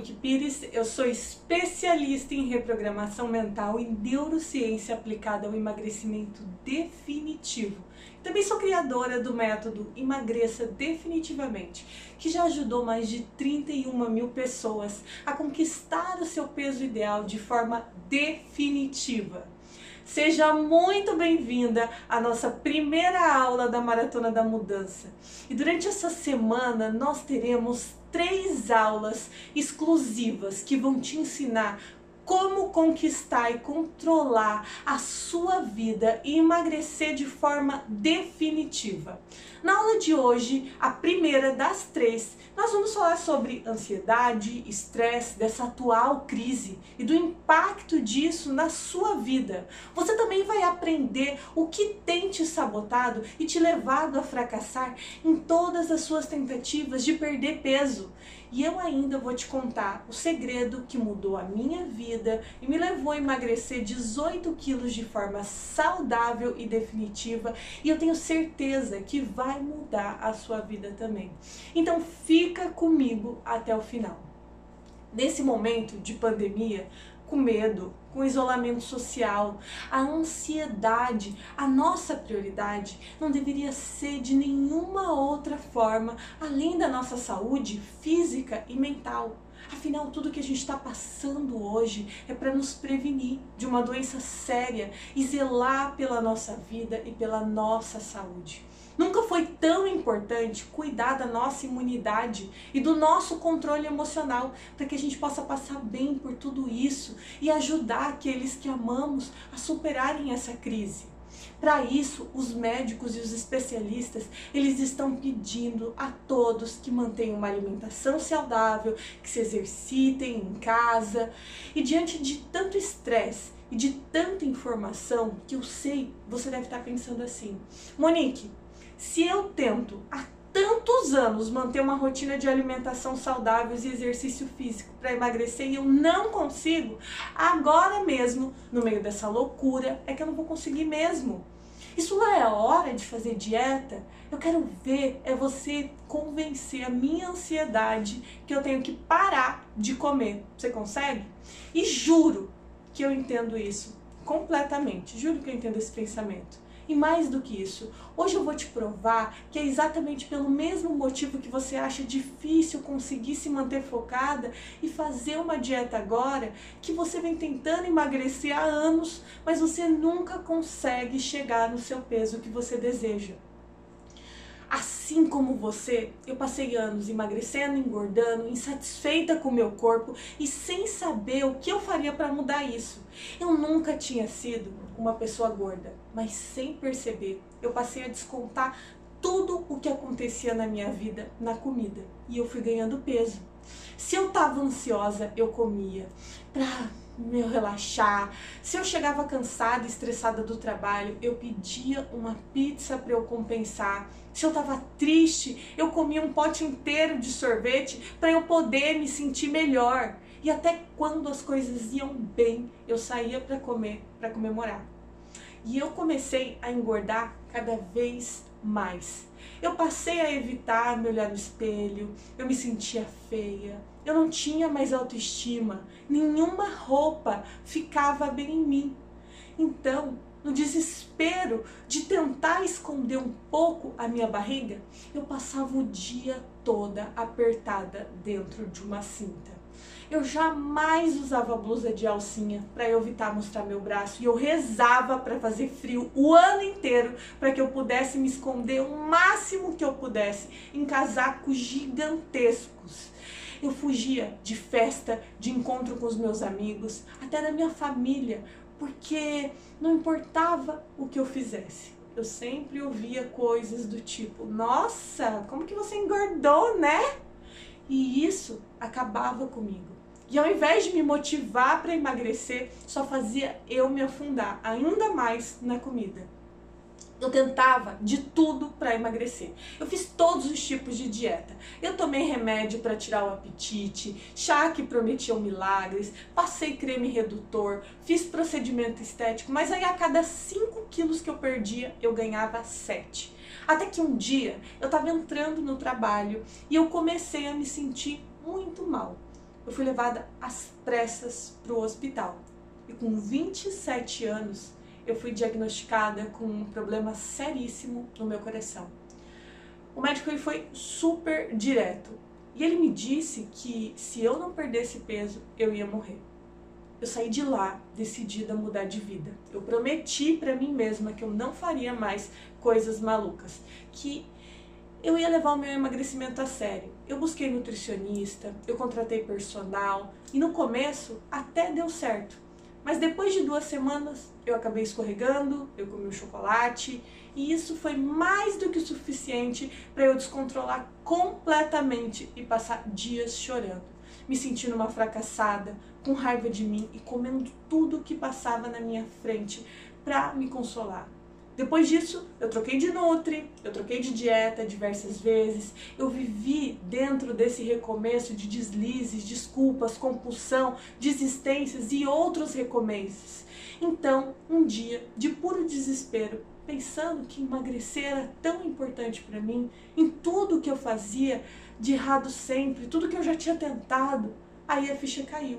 Monique Pires, eu sou especialista em reprogramação mental e neurociência aplicada ao emagrecimento definitivo. Também sou criadora do método Emagreça Definitivamente, que já ajudou mais de 31 mil pessoas a conquistar o seu peso ideal de forma definitiva. Seja muito bem-vinda à nossa primeira aula da Maratona da Mudança. E durante essa semana nós teremos 3 aulas exclusivas que vão te ensinar como conquistar e controlar a sua vida e emagrecer de forma definitiva. Na aula de hoje, a primeira das 3, nós vamos falar sobre ansiedade, estresse, dessa atual crise e do impacto disso na sua vida. Você também vai aprender o que tem te sabotado e te levado a fracassar em todas as suas tentativas de perder peso. E eu ainda vou te contar o segredo que mudou a minha vida e me levou a emagrecer 18 quilos de forma saudável e definitiva, e eu tenho certeza que vai mudar a sua vida também. Então fica comigo até o final. Nesse momento de pandemia, com medo, com isolamento social, a ansiedade, a nossa prioridade não deveria ser de nenhuma outra forma além da nossa saúde física e mental. Afinal, tudo que a gente está passando hoje é para nos prevenir de uma doença séria e zelar pela nossa vida e pela nossa saúde. Nunca foi tão importante cuidar da nossa imunidade e do nosso controle emocional para que a gente possa passar bem por tudo isso e ajudar aqueles que amamos a superarem essa crise. Para isso, os médicos e os especialistas, eles estão pedindo a todos que mantenham uma alimentação saudável, que se exercitem em casa. E diante de tanto estresse e de tanta informação, que eu sei, você deve estar pensando assim: Monique, se eu tento há tantos anos manter uma rotina de alimentação saudável e exercício físico para emagrecer e eu não consigo, agora mesmo, no meio dessa loucura, é que eu não vou conseguir mesmo. Isso não é a hora de fazer dieta? Eu quero ver você convencer a minha ansiedade que eu tenho que parar de comer. Você consegue? E juro que eu entendo isso completamente. Juro que eu entendo esse pensamento. E mais do que isso, hoje eu vou te provar que é exatamente pelo mesmo motivo que você acha difícil conseguir se manter focada e fazer uma dieta agora, que você vem tentando emagrecer há anos, mas você nunca consegue chegar no seu peso que você deseja. Assim como você, eu passei anos emagrecendo, engordando, insatisfeita com o meu corpo e sem saber o que eu faria para mudar isso. Eu nunca tinha sido uma pessoa gorda, mas sem perceber, eu passei a descontar tudo o que acontecia na minha vida na comida e eu fui ganhando peso. Se eu estava ansiosa, eu comia para me relaxar. Se eu chegava cansada e estressada do trabalho, eu pedia uma pizza para eu compensar. Se eu estava triste, eu comia um pote inteiro de sorvete para eu poder me sentir melhor. E até quando as coisas iam bem, eu saía para comer, para comemorar. E eu comecei a engordar cada vez mais. Eu passei a evitar me olhar no espelho, eu me sentia feia, eu não tinha mais autoestima, nenhuma roupa ficava bem em mim. Então, no desespero de tentar esconder um pouco a minha barriga, eu passava o dia toda apertada dentro de uma cinta. Eu jamais usava blusa de alcinha para eu evitar mostrar meu braço e eu rezava para fazer frio o ano inteiro para que eu pudesse me esconder o máximo que eu pudesse em casacos gigantescos. Eu fugia de festa, de encontro com os meus amigos, até da minha família, porque não importava o que eu fizesse. Eu sempre ouvia coisas do tipo: nossa, como que você engordou, né? E isso acabava comigo. E ao invés de me motivar para emagrecer, só fazia eu me afundar ainda mais na comida. Eu tentava de tudo para emagrecer. Eu fiz todos os tipos de dieta. Eu tomei remédio para tirar o apetite, chá que prometiam milagres, passei creme redutor, fiz procedimento estético, mas aí a cada 5 quilos que eu perdia, eu ganhava 7. Até que um dia eu estava entrando no trabalho e eu comecei a me sentir muito mal. eu fui levada às pressas para o hospital. E com 27 anos, eu fui diagnosticada com um problema seríssimo no meu coração. O médico ele foi super direto e ele me disse que se eu não perdesse peso, eu ia morrer. Eu saí de lá decidida a mudar de vida. Eu prometi para mim mesma que eu não faria mais coisas malucas, que eu ia levar o meu emagrecimento a sério. Eu busquei nutricionista, eu contratei personal e no começo até deu certo. Mas depois de 2 semanas eu acabei escorregando, eu comi um chocolate e isso foi mais do que o suficiente para eu descontrolar completamente e passar dias chorando, me sentindo uma fracassada, com raiva de mim e comendo tudo que passava na minha frente para me consolar. Depois disso, eu troquei de nutri, eu troquei de dieta diversas vezes, eu vivi dentro desse recomeço de deslizes, desculpas, compulsão, desistências e outros recomeços. Então, um dia, de puro desespero, pensando que emagrecer era tão importante para mim, em tudo que eu fazia de errado sempre, tudo que eu já tinha tentado, aí a ficha caiu.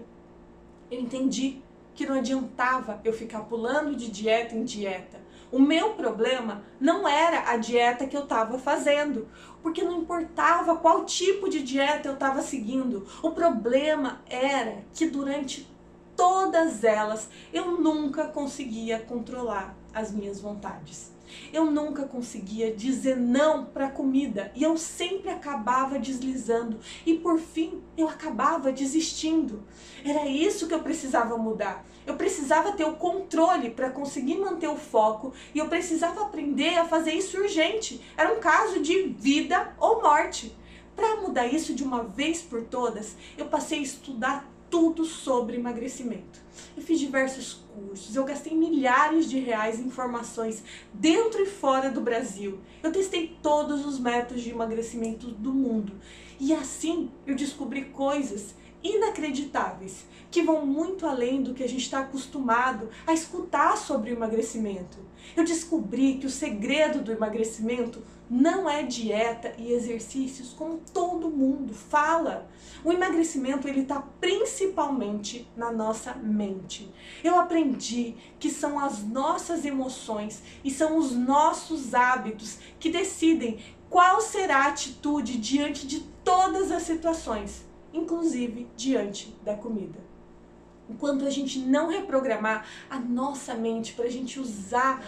Eu entendi que não adiantava eu ficar pulando de dieta em dieta. O meu problema não era a dieta que eu estava fazendo, porque não importava qual tipo de dieta eu estava seguindo. O problema era que durante todas elas eu nunca conseguia controlar as minhas vontades. Eu nunca conseguia dizer não para a comida e eu sempre acabava deslizando e por fim eu acabava desistindo. Era isso que eu precisava mudar. Eu precisava ter o controle para conseguir manter o foco e eu precisava aprender a fazer isso urgente. Era um caso de vida ou morte. Para mudar isso de uma vez por todas, eu passei a estudar tudo sobre emagrecimento. Eu fiz diversos cursos, eu gastei milhares de reais em informações dentro e fora do Brasil. Eu testei todos os métodos de emagrecimento do mundo e assim eu descobri coisas inacreditáveis que vão muito além do que a gente está acostumado a escutar sobre o emagrecimento. Eu descobri que o segredo do emagrecimento não é dieta e exercícios como todo mundo fala. O emagrecimento ele está principalmente na nossa mente. Eu aprendi que são as nossas emoções e são os nossos hábitos que decidem qual será a atitude diante de todas as situações, inclusive diante da comida. Enquanto a gente não reprogramar a nossa mente para a gente usar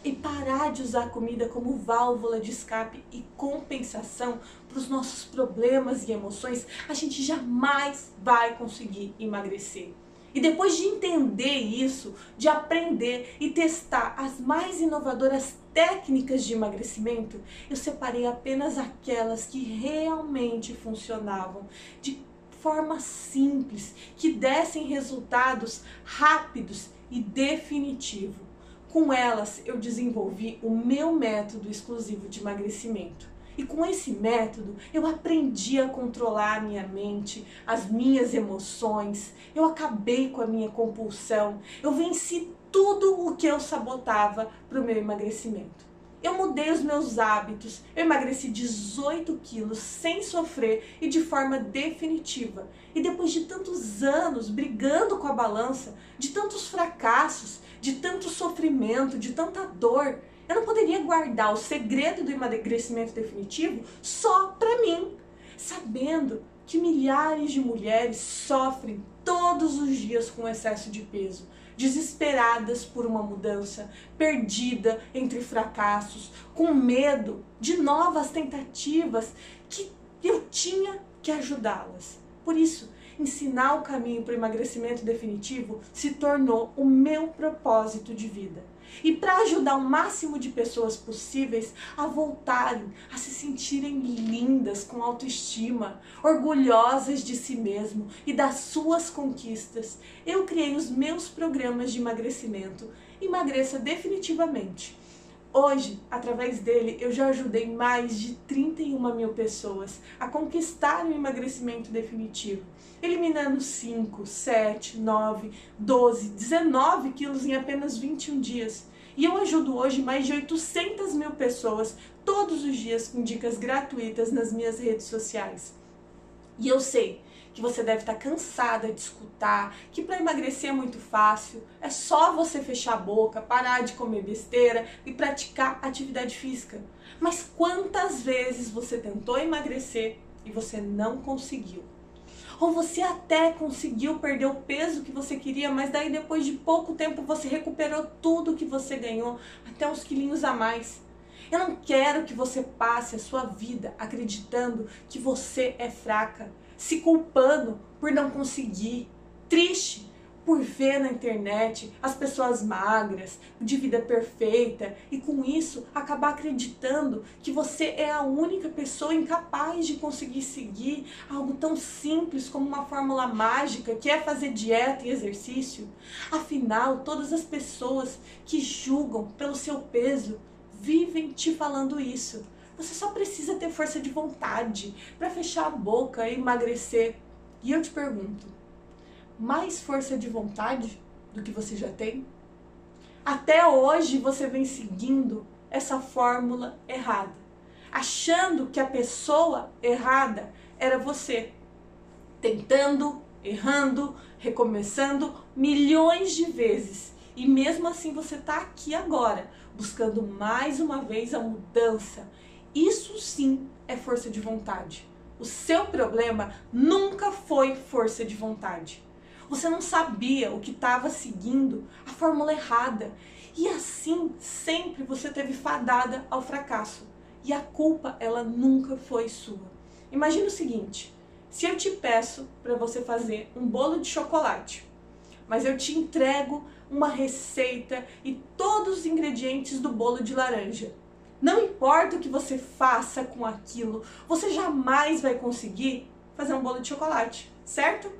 e parar de usar a comida como válvula de escape e compensação para os nossos problemas e emoções, a gente jamais vai conseguir emagrecer. E depois de entender isso, de aprender e testar as mais inovadoras técnicas de emagrecimento, eu separei apenas aquelas que realmente funcionavam, de forma simples, que dessem resultados rápidos e definitivos. Com elas, eu desenvolvi o meu método exclusivo de emagrecimento. E com esse método, eu aprendi a controlar a minha mente, as minhas emoções, eu acabei com a minha compulsão, eu venci tudo o que eu sabotava para o meu emagrecimento. Eu mudei os meus hábitos, eu emagreci 18 quilos sem sofrer e de forma definitiva. E depois de tantos anos brigando com a balança, de tantos fracassos, de tanto sofrimento, de tanta dor, eu não poderia guardar o segredo do emagrecimento definitivo só para mim, sabendo que milhares de mulheres sofrem todos os dias com excesso de peso, desesperadas por uma mudança, perdida entre fracassos, com medo de novas tentativas que eu tinha que ajudá-las. Por isso, ensinar o caminho para o emagrecimento definitivo se tornou o meu propósito de vida. E para ajudar o máximo de pessoas possíveis a voltarem a se sentirem lindas, com autoestima, orgulhosas de si mesmo e das suas conquistas, eu criei os meus programas de emagrecimento Emagreça Definitivamente. Hoje, através dele, eu já ajudei mais de 31 mil pessoas a conquistar o emagrecimento definitivo, eliminando 5, 7, 9, 12, 19 quilos em apenas 21 dias. E eu ajudo hoje mais de 800 mil pessoas todos os dias com dicas gratuitas nas minhas redes sociais. E eu sei que você deve estar cansada de escutar, que para emagrecer é muito fácil, é só você fechar a boca, parar de comer besteira e praticar atividade física. Mas quantas vezes você tentou emagrecer e você não conseguiu? Ou você até conseguiu perder o peso que você queria, mas daí depois de pouco tempo você recuperou tudo que você ganhou, até uns quilinhos a mais. Eu não quero que você passe a sua vida acreditando que você é fraca, se culpando por não conseguir, triste por ver na internet as pessoas magras, de vida perfeita, e com isso acabar acreditando que você é a única pessoa incapaz de conseguir seguir algo tão simples como uma fórmula mágica que é fazer dieta e exercício. Afinal, todas as pessoas que julgam pelo seu peso vivem te falando isso. Você só precisa ter força de vontade para fechar a boca e emagrecer. E eu te pergunto, mais força de vontade do que você já tem? Até hoje você vem seguindo essa fórmula errada, achando que a pessoa errada era você, tentando, errando, recomeçando milhões de vezes. E mesmo assim você está aqui agora, buscando mais uma vez a mudança. Isso sim é força de vontade. O seu problema nunca foi força de vontade. Você não sabia o que estava seguindo, a fórmula errada. E assim, sempre você teve fadada ao fracasso. E a culpa, ela nunca foi sua. Imagina o seguinte, se eu te peço para você fazer um bolo de chocolate, mas eu te entrego uma receita e todos os ingredientes do bolo de laranja. Não importa o que você faça com aquilo, você jamais vai conseguir fazer um bolo de chocolate, certo?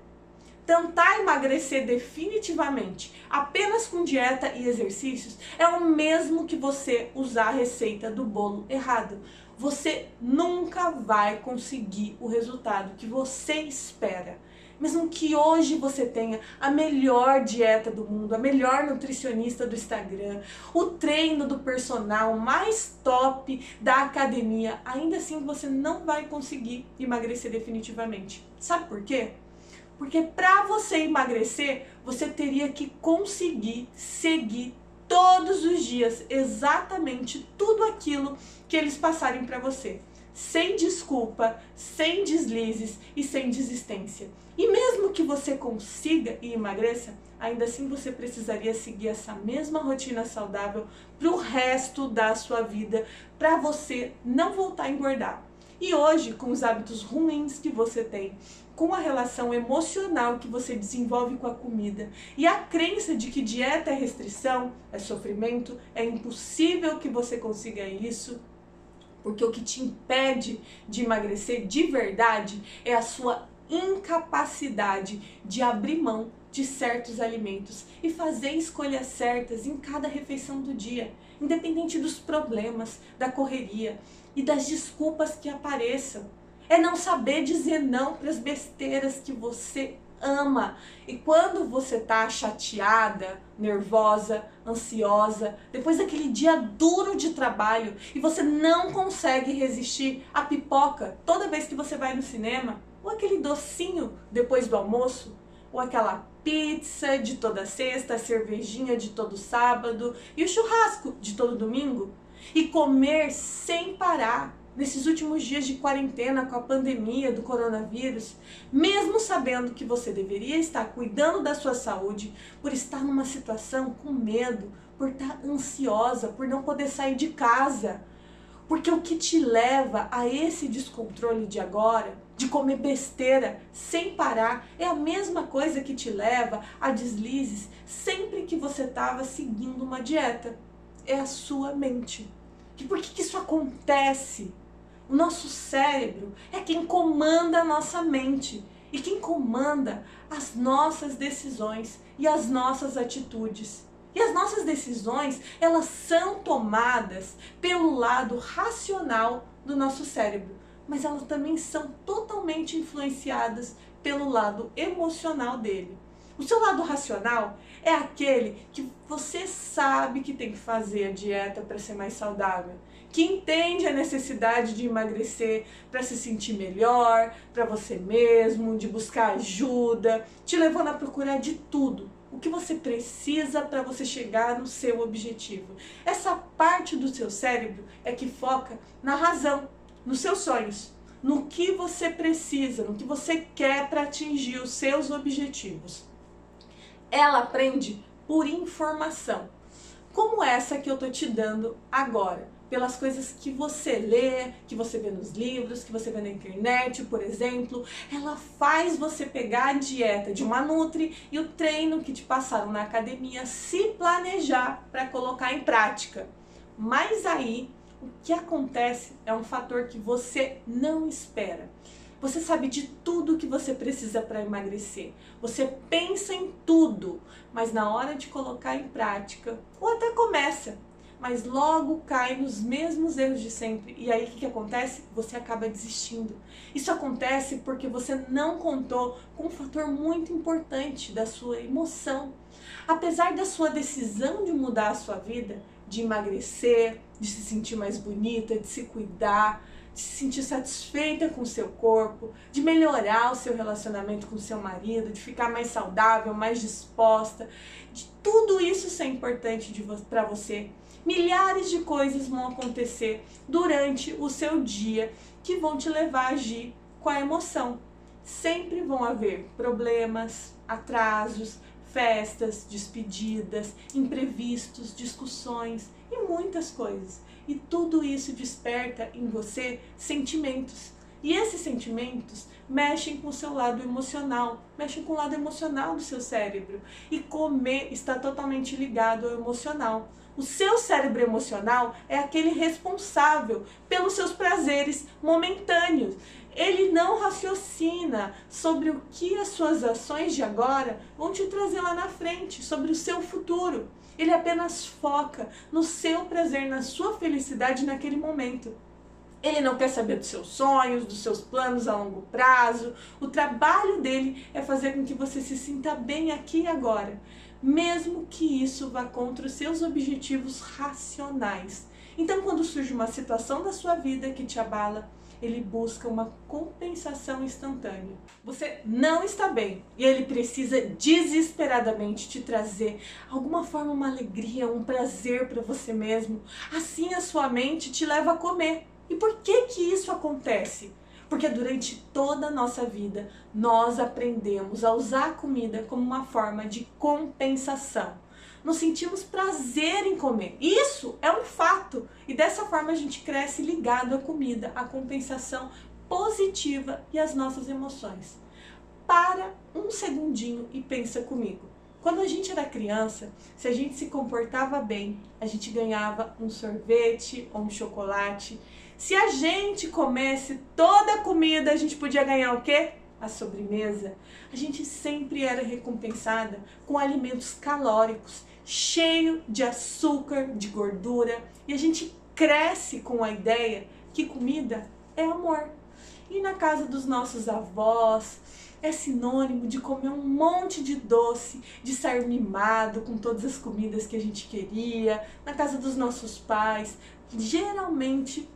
Tentar emagrecer definitivamente apenas com dieta e exercícios é o mesmo que você usar a receita do bolo errado. Você nunca vai conseguir o resultado que você espera. Mesmo que hoje você tenha a melhor dieta do mundo, a melhor nutricionista do Instagram, o treino do personal mais top da academia, ainda assim você não vai conseguir emagrecer definitivamente. Sabe por quê? Porque para você emagrecer, você teria que conseguir seguir todos os dias exatamente tudo aquilo que eles passarem para você. Sem desculpa, sem deslizes e sem desistência. E mesmo que você consiga e emagreça, ainda assim você precisaria seguir essa mesma rotina saudável para o resto da sua vida, para você não voltar a engordar. E hoje, com os hábitos ruins que você tem, com a relação emocional que você desenvolve com a comida e a crença de que dieta é restrição, é sofrimento, é impossível que você consiga isso, porque o que te impede de emagrecer de verdade é a sua incapacidade de abrir mão de certos alimentos e fazer escolhas certas em cada refeição do dia, independente dos problemas, da correria e das desculpas que apareçam. É não saber dizer não para as besteiras que você ama. E quando você tá chateada, nervosa, ansiosa, depois daquele dia duro de trabalho e você não consegue resistir à pipoca toda vez que você vai no cinema, ou aquele docinho depois do almoço, ou aquela pizza de toda sexta, a cervejinha de todo sábado e o churrasco de todo domingo, e comer sem parar nesses últimos dias de quarentena com a pandemia do coronavírus, mesmo sabendo que você deveria estar cuidando da sua saúde, por estar numa situação com medo, por estar ansiosa, por não poder sair de casa. Porque o que te leva a esse descontrole de agora, de comer besteira sem parar, é a mesma coisa que te leva a deslizes sempre que você estava seguindo uma dieta. É a sua mente. E por que isso acontece? O nosso cérebro é quem comanda a nossa mente e quem comanda as nossas decisões e as nossas atitudes. E as nossas decisões, elas são tomadas pelo lado racional do nosso cérebro, mas elas também são totalmente influenciadas pelo lado emocional dele. O seu lado racional é aquele que você sabe que tem que fazer a dieta para ser mais saudável, que entende a necessidade de emagrecer para se sentir melhor, para você mesmo, de buscar ajuda, te levando a procurar de tudo. O que você precisa para você chegar no seu objetivo. Essa parte do seu cérebro é que foca na razão, nos seus sonhos, no que você precisa, no que você quer para atingir os seus objetivos. Ela aprende por informação, como essa que eu tô te dando agora, pelas coisas que você lê, que você vê nos livros, que você vê na internet, por exemplo. Ela faz você pegar a dieta de uma nutri e o treino que te passaram na academia, se planejar para colocar em prática. Mas aí, o que acontece é um fator que você não espera. Você sabe de tudo que você precisa para emagrecer. Você pensa em tudo, mas na hora de colocar em prática, ou até começa, mas logo cai nos mesmos erros de sempre. E aí o que acontece? Você acaba desistindo. Isso acontece porque você não contou com um fator muito importante da sua emoção. Apesar da sua decisão de mudar a sua vida, de emagrecer, de se sentir mais bonita, de se cuidar, de se sentir satisfeita com o seu corpo, de melhorar o seu relacionamento com o seu marido, de ficar mais saudável, mais disposta, de tudo isso ser importante para você. Milhares de coisas vão acontecer durante o seu dia que vão te levar a agir com a emoção. Sempre vão haver problemas, atrasos, festas, despedidas, imprevistos, discussões e muitas coisas. E tudo isso desperta em você sentimentos. E esses sentimentos mexem com o seu lado emocional, mexem com o lado emocional do seu cérebro. E comer está totalmente ligado ao emocional. O seu cérebro emocional é aquele responsável pelos seus prazeres momentâneos. Ele não raciocina sobre o que as suas ações de agora vão te trazer lá na frente, sobre o seu futuro. Ele apenas foca no seu prazer, na sua felicidade naquele momento. Ele não quer saber dos seus sonhos, dos seus planos a longo prazo. O trabalho dele é fazer com que você se sinta bem aqui e agora, mesmo que isso vá contra os seus objetivos racionais. Então, quando surge uma situação da sua vida que te abala, ele busca uma compensação instantânea. Você não está bem e ele precisa desesperadamente te trazer alguma forma, uma alegria, um prazer para você mesmo. Assim a sua mente te leva a comer. E por que que isso acontece? Porque durante toda a nossa vida nós aprendemos a usar a comida como uma forma de compensação. Nos sentimos prazer em comer. Isso é um fato. E dessa forma a gente cresce ligado à comida, à compensação positiva e às nossas emoções. Para um segundinho e pensa comigo. Quando a gente era criança, se a gente se comportava bem, a gente ganhava um sorvete ou um chocolate. Se a gente comesse toda a comida, a gente podia ganhar o quê? A sobremesa. A gente sempre era recompensada com alimentos calóricos, cheio de açúcar, de gordura, e a gente cresce com a ideia que comida é amor. E na casa dos nossos avós é sinônimo de comer um monte de doce, de ser mimado com todas as comidas que a gente queria. Na casa dos nossos pais, geralmente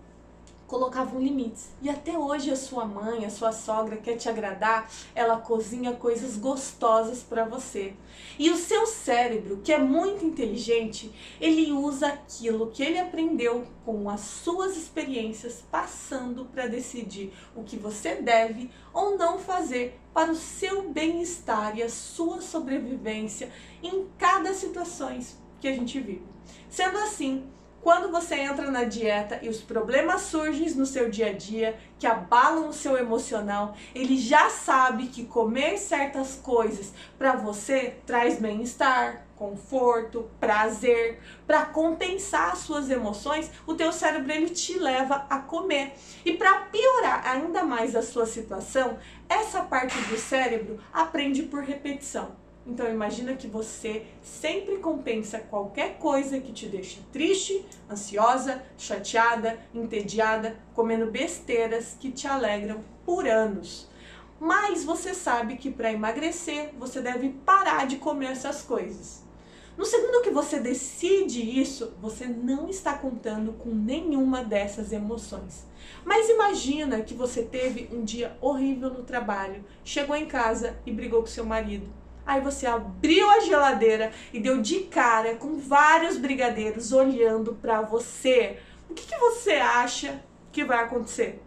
colocavam limites. E até hoje a sua mãe, a sua sogra quer te agradar, ela cozinha coisas gostosas para você. E o seu cérebro, que é muito inteligente, ele usa aquilo que ele aprendeu com as suas experiências, passando para decidir o que você deve ou não fazer para o seu bem-estar e a sua sobrevivência em cada situação que a gente vive. Sendo assim, quando você entra na dieta e os problemas surgem no seu dia a dia, que abalam o seu emocional, ele já sabe que comer certas coisas para você traz bem-estar, conforto, prazer. Para compensar as suas emoções, o teu cérebro ele te leva a comer. E para piorar ainda mais a sua situação, essa parte do cérebro aprende por repetição. Então imagina que você sempre compensa qualquer coisa que te deixa triste, ansiosa, chateada, entediada, comendo besteiras que te alegram por anos. Mas você sabe que para emagrecer você deve parar de comer essas coisas. No segundo que você decide isso, você não está contando com nenhuma dessas emoções. Mas imagina que você teve um dia horrível no trabalho, chegou em casa e brigou com seu marido. Aí você abriu a geladeira e deu de cara com vários brigadeiros olhando para você. O que você acha que vai acontecer?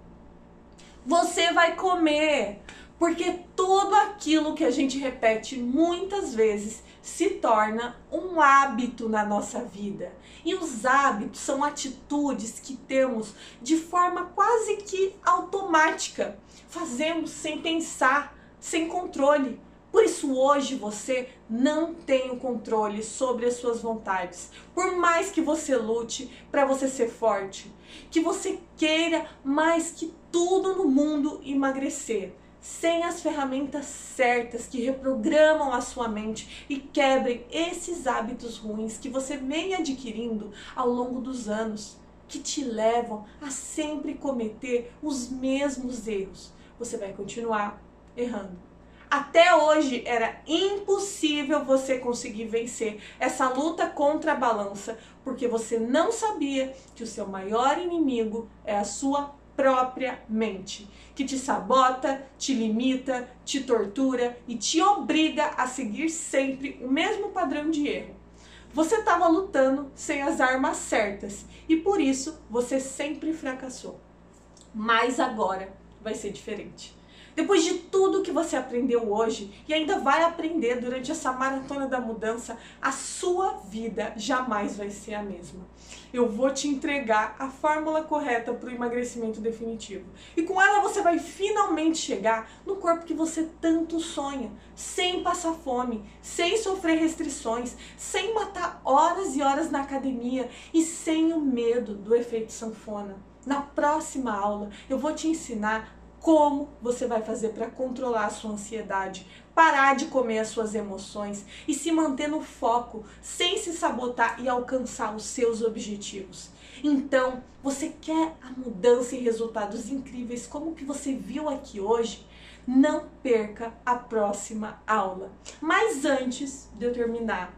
Você vai comer, porque tudo aquilo que a gente repete muitas vezes se torna um hábito na nossa vida. E os hábitos são atitudes que temos de forma quase que automática. Fazemos sem pensar, sem controle. Por isso hoje você não tem o controle sobre as suas vontades. Por mais que você lute para você ser forte, que você queira mais que tudo no mundo emagrecer, sem as ferramentas certas que reprogramam a sua mente e quebrem esses hábitos ruins que você vem adquirindo ao longo dos anos, que te levam a sempre cometer os mesmos erros, você vai continuar errando. Até hoje era impossível você conseguir vencer essa luta contra a balança, porque você não sabia que o seu maior inimigo é a sua própria mente, que te sabota, te limita, te tortura e te obriga a seguir sempre o mesmo padrão de erro. Você estava lutando sem as armas certas e por isso você sempre fracassou. Mas agora vai ser diferente. Depois de tudo que você aprendeu hoje e ainda vai aprender durante essa maratona da mudança, a sua vida jamais vai ser a mesma. Eu vou te entregar a fórmula correta para o emagrecimento definitivo. E com ela você vai finalmente chegar no corpo que você tanto sonha, sem passar fome, sem sofrer restrições, sem matar horas e horas na academia e sem o medo do efeito sanfona. Na próxima aula eu vou te ensinar como você vai fazer para controlar a sua ansiedade, parar de comer as suas emoções e se manter no foco, sem se sabotar e alcançar os seus objetivos. Então, você quer a mudança e resultados incríveis como o que você viu aqui hoje? Não perca a próxima aula. Mas antes de eu terminar,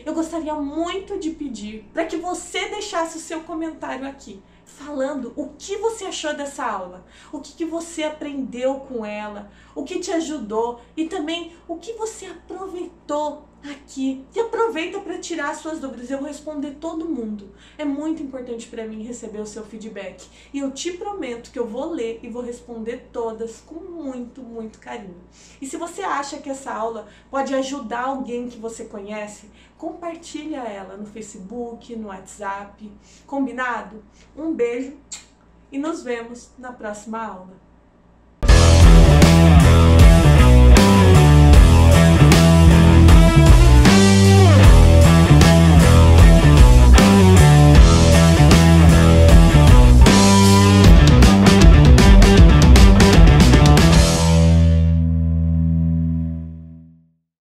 eu gostaria muito de pedir para que você deixasse o seu comentário aqui, falando o que você achou dessa aula, o que você aprendeu com ela, o que te ajudou e também o que você aproveitou aqui. E aproveita para tirar suas dúvidas, eu vou responder todo mundo. É muito importante para mim receber o seu feedback e eu te prometo que eu vou ler e vou responder todas com muito, muito carinho. E se você acha que essa aula pode ajudar alguém que você conhece, compartilha ela no Facebook, no WhatsApp. Combinado? Um beijo e nos vemos na próxima aula.